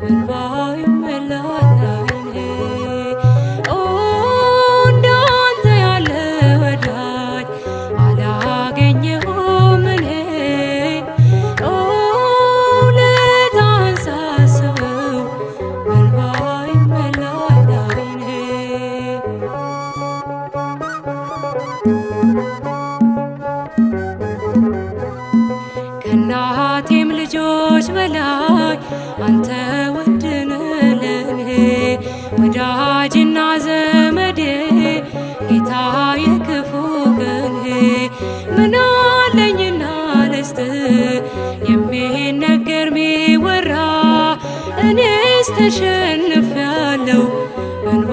በእንባ ይሞላል ዓይኔ። ኦ እንዳንተ ያለ ወዳጅ አላገኘሁም እኔ። ኦ ውለታህን ሳስበው በእንባ ይሞላል ዓይኔ። ከእናቴም ልጆች በላይ አንተ ውድ ነህ ለኔ። ወዳጅና ዘመዴ ጌታ የክፉ ቀኔ። ምን አለኝና ልስጥህ የሚነገር ሚወራ? እኔስ ተሸንፌያለሁ በእንባ